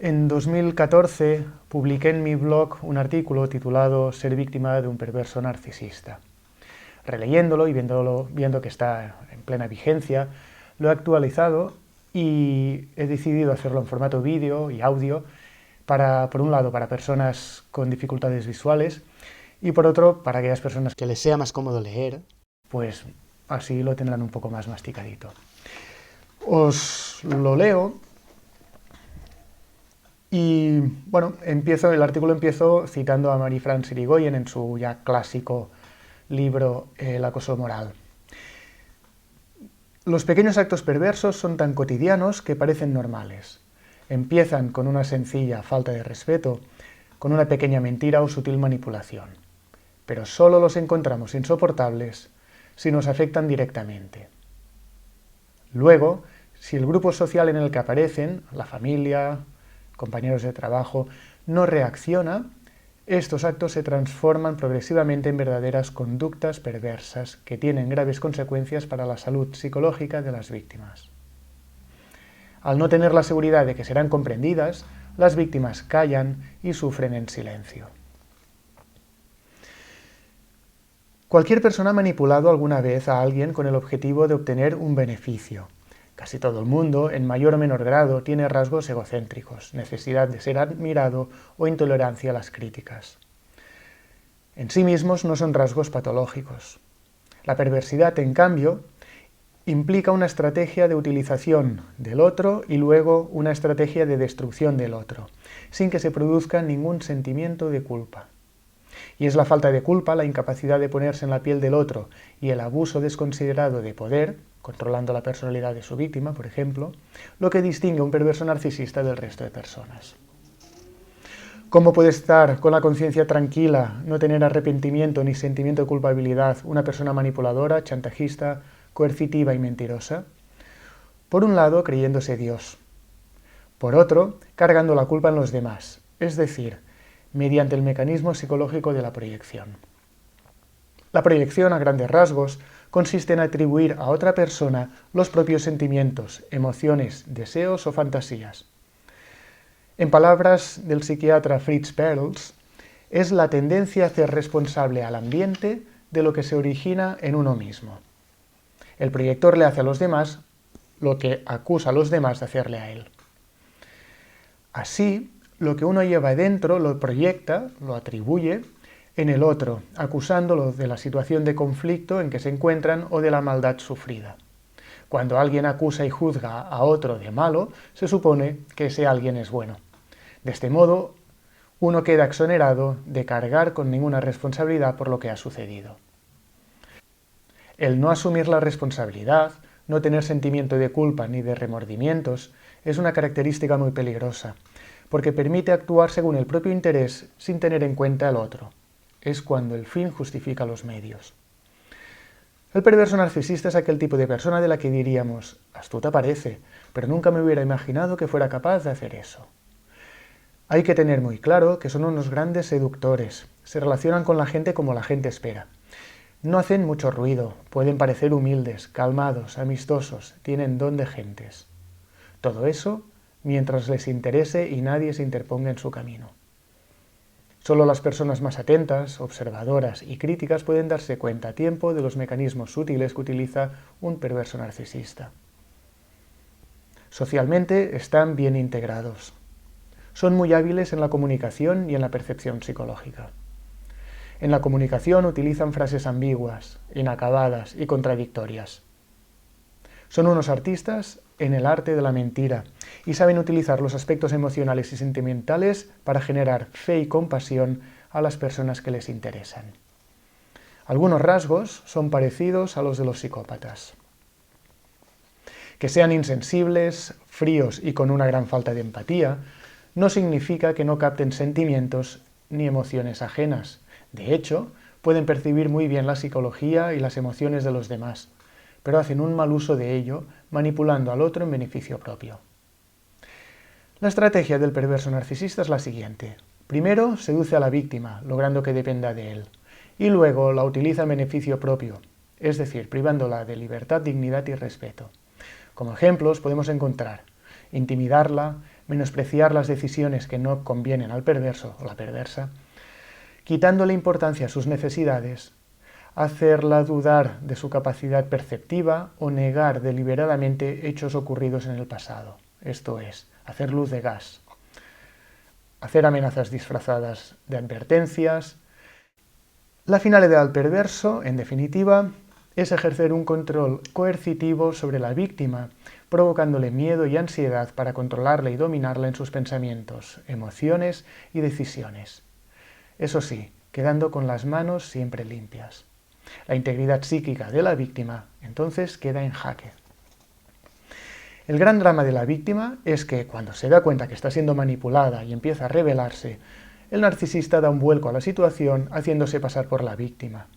En 2014 publiqué en mi blog un artículo titulado «Ser víctima de un perverso narcisista». Releyéndolo y viendo que está en plena vigencia, lo he actualizado y he decidido hacerlo en formato vídeo y audio por un lado, para personas con dificultades visuales y por otro, para aquellas personas que les sea más cómodo leer, pues así lo tendrán un poco más masticadito. Os lo leo. Y bueno, el artículo empiezo citando a Marie-France Irigoyen en su ya clásico libro El acoso moral. Los pequeños actos perversos son tan cotidianos que parecen normales. Empiezan con una sencilla falta de respeto, con una pequeña mentira o sutil manipulación. Pero solo los encontramos insoportables si nos afectan directamente. Luego, si el grupo social en el que aparecen, la familia, compañeros de trabajo, no reacciona, estos actos se transforman progresivamente en verdaderas conductas perversas que tienen graves consecuencias para la salud psicológica de las víctimas. Al no tener la seguridad de que serán comprendidas, las víctimas callan y sufren en silencio. Cualquier persona ha manipulado alguna vez a alguien con el objetivo de obtener un beneficio. Casi todo el mundo, en mayor o menor grado, tiene rasgos egocéntricos, necesidad de ser admirado o intolerancia a las críticas. En sí mismos no son rasgos patológicos. La perversidad, en cambio, implica una estrategia de utilización del otro y luego una estrategia de destrucción del otro, sin que se produzca ningún sentimiento de culpa. Y es la falta de culpa, la incapacidad de ponerse en la piel del otro y el abuso desconsiderado de poder, controlando la personalidad de su víctima, por ejemplo, lo que distingue a un perverso narcisista del resto de personas. ¿Cómo puede estar con la conciencia tranquila, no tener arrepentimiento ni sentimiento de culpabilidad una persona manipuladora, chantajista, coercitiva y mentirosa? Por un lado, creyéndose Dios. Por otro, cargando la culpa en los demás, es decir, mediante el mecanismo psicológico de la proyección. La proyección, a grandes rasgos, consiste en atribuir a otra persona los propios sentimientos, emociones, deseos o fantasías. En palabras del psiquiatra Fritz Perls, es la tendencia a hacer responsable al ambiente de lo que se origina en uno mismo. El proyector le hace a los demás lo que acusa a los demás de hacerle a él. Así, lo que uno lleva dentro lo proyecta, lo atribuye en el otro, acusándolo de la situación de conflicto en que se encuentran o de la maldad sufrida. Cuando alguien acusa y juzga a otro de malo, se supone que ese alguien es bueno. De este modo, uno queda exonerado de cargar con ninguna responsabilidad por lo que ha sucedido. El no asumir la responsabilidad, no tener sentimiento de culpa ni de remordimientos, es una característica muy peligrosa, porque permite actuar según el propio interés sin tener en cuenta al otro. Es cuando el fin justifica los medios. El perverso narcisista es aquel tipo de persona de la que diríamos, astuta parece, pero nunca me hubiera imaginado que fuera capaz de hacer eso. Hay que tener muy claro que son unos grandes seductores, se relacionan con la gente como la gente espera. No hacen mucho ruido, pueden parecer humildes, calmados, amistosos, tienen don de gentes. Todo eso mientras les interese y nadie se interponga en su camino. Solo las personas más atentas, observadoras y críticas pueden darse cuenta a tiempo de los mecanismos sutiles que utiliza un perverso narcisista. Socialmente están bien integrados. Son muy hábiles en la comunicación y en la percepción psicológica. En la comunicación utilizan frases ambiguas, inacabadas y contradictorias. Son unos artistas en el arte de la mentira y saben utilizar los aspectos emocionales y sentimentales para generar fe y compasión a las personas que les interesan. Algunos rasgos son parecidos a los de los psicópatas. Que sean insensibles, fríos y con una gran falta de empatía, no significa que no capten sentimientos ni emociones ajenas. De hecho, pueden percibir muy bien la psicología y las emociones de los demás, pero hacen un mal uso de ello, manipulando al otro en beneficio propio. La estrategia del perverso narcisista es la siguiente. Primero, seduce a la víctima, logrando que dependa de él, y luego la utiliza en beneficio propio, es decir, privándola de libertad, dignidad y respeto. Como ejemplos podemos encontrar intimidarla, menospreciar las decisiones que no convienen al perverso o la perversa, quitándole importancia a sus necesidades, hacerla dudar de su capacidad perceptiva o negar deliberadamente hechos ocurridos en el pasado, esto es, hacer luz de gas, hacer amenazas disfrazadas de advertencias. La finalidad del perverso, en definitiva, es ejercer un control coercitivo sobre la víctima, provocándole miedo y ansiedad para controlarla y dominarla en sus pensamientos, emociones y decisiones. Eso sí, quedando con las manos siempre limpias. La integridad psíquica de la víctima, entonces, queda en jaque. El gran drama de la víctima es que, cuando se da cuenta que está siendo manipulada y empieza a rebelarse, el narcisista da un vuelco a la situación haciéndose pasar por la víctima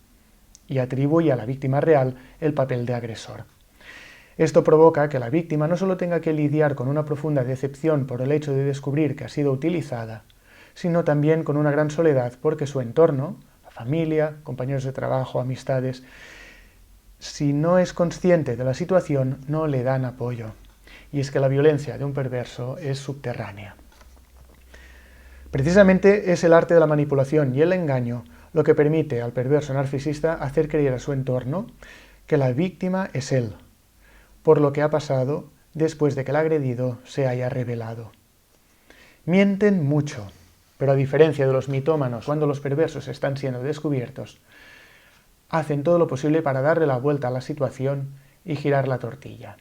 y atribuye a la víctima real el papel de agresor. Esto provoca que la víctima no solo tenga que lidiar con una profunda decepción por el hecho de descubrir que ha sido utilizada, sino también con una gran soledad porque su entorno, la familia, compañeros de trabajo, amistades, si no es consciente de la situación, no le dan apoyo. Y es que la violencia de un perverso es subterránea. Precisamente es el arte de la manipulación y el engaño lo que permite al perverso narcisista hacer creer a su entorno que la víctima es él, por lo que ha pasado después de que el agredido se haya revelado. Mienten mucho, pero a diferencia de los mitómanos cuando los perversos están siendo descubiertos, hacen todo lo posible para darle la vuelta a la situación y girar la tortilla.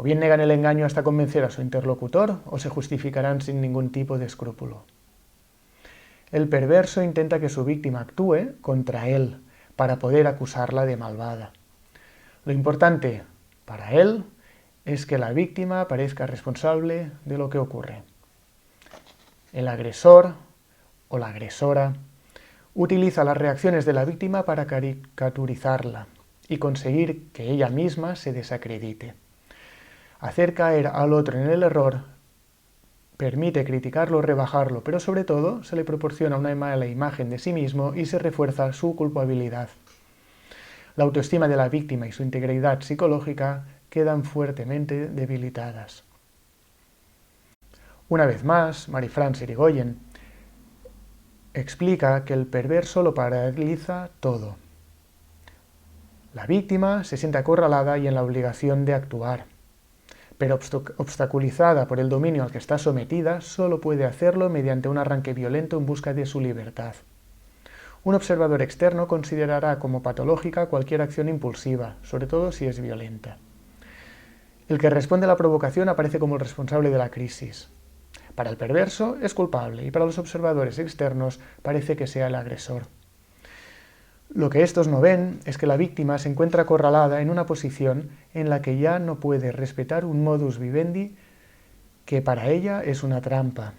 O bien negan el engaño hasta convencer a su interlocutor, o se justificarán sin ningún tipo de escrúpulo. El perverso intenta que su víctima actúe contra él, para poder acusarla de malvada. Lo importante para él es que la víctima parezca responsable de lo que ocurre. El agresor o la agresora utiliza las reacciones de la víctima para caricaturizarla y conseguir que ella misma se desacredite. Hacer caer al otro en el error permite criticarlo, rebajarlo, pero sobre todo se le proporciona una mala imagen de sí mismo y se refuerza su culpabilidad. La autoestima de la víctima y su integridad psicológica quedan fuertemente debilitadas. Una vez más, Marie-France Irigoyen explica que el perverso lo paraliza todo. La víctima se siente acorralada y en la obligación de actuar, pero obstaculizada por el dominio al que está sometida, solo puede hacerlo mediante un arranque violento en busca de su libertad. Un observador externo considerará como patológica cualquier acción impulsiva, sobre todo si es violenta. El que responde a la provocación aparece como el responsable de la crisis. Para el perverso es culpable y para los observadores externos parece que sea el agresor. Lo que estos no ven es que la víctima se encuentra acorralada en una posición en la que ya no puede respetar un modus vivendi que para ella es una trampa.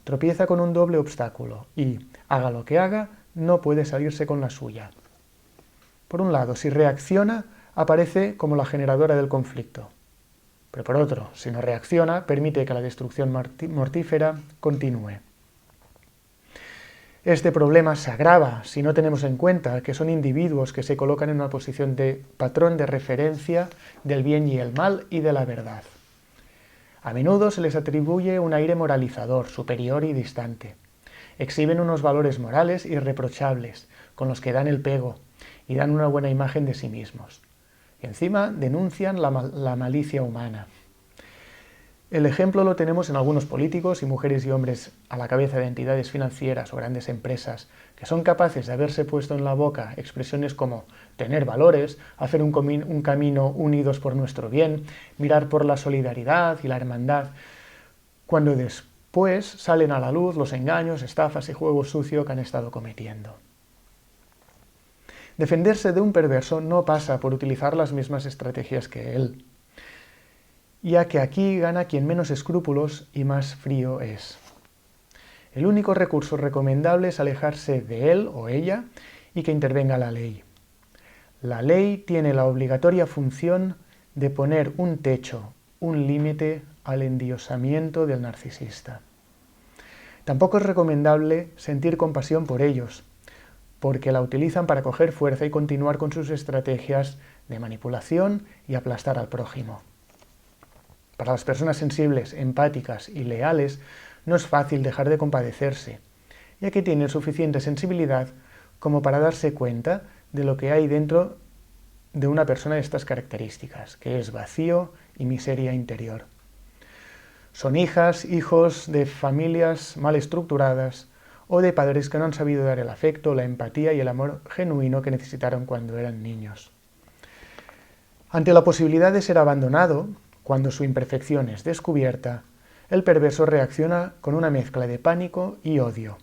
Tropieza con un doble obstáculo y, haga lo que haga, no puede salirse con la suya. Por un lado, si reacciona, aparece como la generadora del conflicto. Pero por otro, si no reacciona, permite que la destrucción mortífera continúe. Este problema se agrava si no tenemos en cuenta que son individuos que se colocan en una posición de patrón de referencia del bien y el mal y de la verdad. A menudo se les atribuye un aire moralizador, superior y distante. Exhiben unos valores morales irreprochables, con los que dan el pego y dan una buena imagen de sí mismos. Y encima denuncian la malicia humana. El ejemplo lo tenemos en algunos políticos y mujeres y hombres a la cabeza de entidades financieras o grandes empresas que son capaces de haberse puesto en la boca expresiones como tener valores, hacer un camino unidos por nuestro bien, mirar por la solidaridad y la hermandad, cuando después salen a la luz los engaños, estafas y juego sucio que han estado cometiendo. Defenderse de un perverso no pasa por utilizar las mismas estrategias que él, ya que aquí gana quien menos escrúpulos y más frío es. El único recurso recomendable es alejarse de él o ella y que intervenga la ley. La ley tiene la obligatoria función de poner un techo, un límite al endiosamiento del narcisista. Tampoco es recomendable sentir compasión por ellos, porque la utilizan para coger fuerza y continuar con sus estrategias de manipulación y aplastar al prójimo. Para las personas sensibles, empáticas y leales, no es fácil dejar de compadecerse, ya que tienen suficiente sensibilidad como para darse cuenta de lo que hay dentro de una persona de estas características, que es vacío y miseria interior. Son hijas, hijos de familias mal estructuradas o de padres que no han sabido dar el afecto, la empatía y el amor genuino que necesitaron cuando eran niños. Ante la posibilidad de ser abandonado, cuando su imperfección es descubierta, el perverso reacciona con una mezcla de pánico y odio.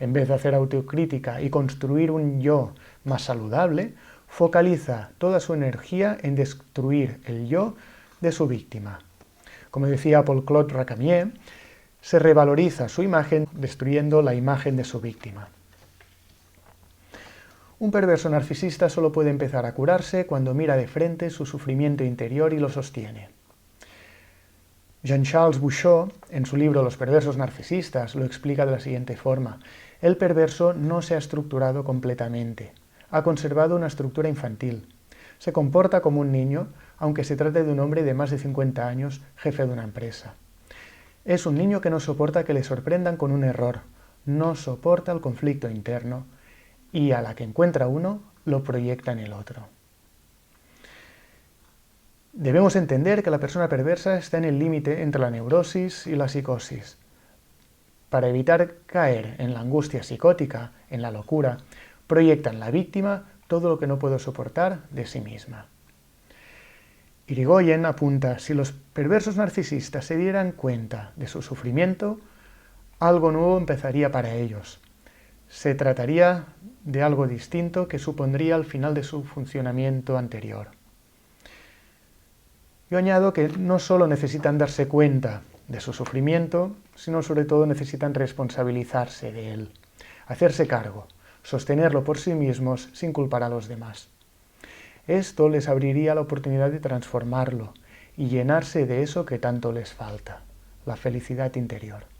En vez de hacer autocrítica y construir un yo más saludable, focaliza toda su energía en destruir el yo de su víctima. Como decía Paul-Claude Racamier, se revaloriza su imagen destruyendo la imagen de su víctima. Un perverso narcisista solo puede empezar a curarse cuando mira de frente su sufrimiento interior y lo sostiene. Jean-Charles Bouchot, en su libro Los perversos narcisistas, lo explica de la siguiente forma. El perverso no se ha estructurado completamente. Ha conservado una estructura infantil. Se comporta como un niño, aunque se trate de un hombre de más de 50 años, jefe de una empresa. Es un niño que no soporta que le sorprendan con un error, no soporta el conflicto interno y a la que encuentra uno, lo proyecta en el otro. Debemos entender que la persona perversa está en el límite entre la neurosis y la psicosis. Para evitar caer en la angustia psicótica, en la locura, proyecta en la víctima todo lo que no puede soportar de sí misma. Irigoyen apunta, si los perversos narcisistas se dieran cuenta de su sufrimiento, algo nuevo empezaría para ellos. Se trataría de algo distinto que supondría el final de su funcionamiento anterior. Yo añado que no solo necesitan darse cuenta de su sufrimiento, sino sobre todo necesitan responsabilizarse de él, hacerse cargo, sostenerlo por sí mismos sin culpar a los demás. Esto les abriría la oportunidad de transformarlo y llenarse de eso que tanto les falta, la felicidad interior.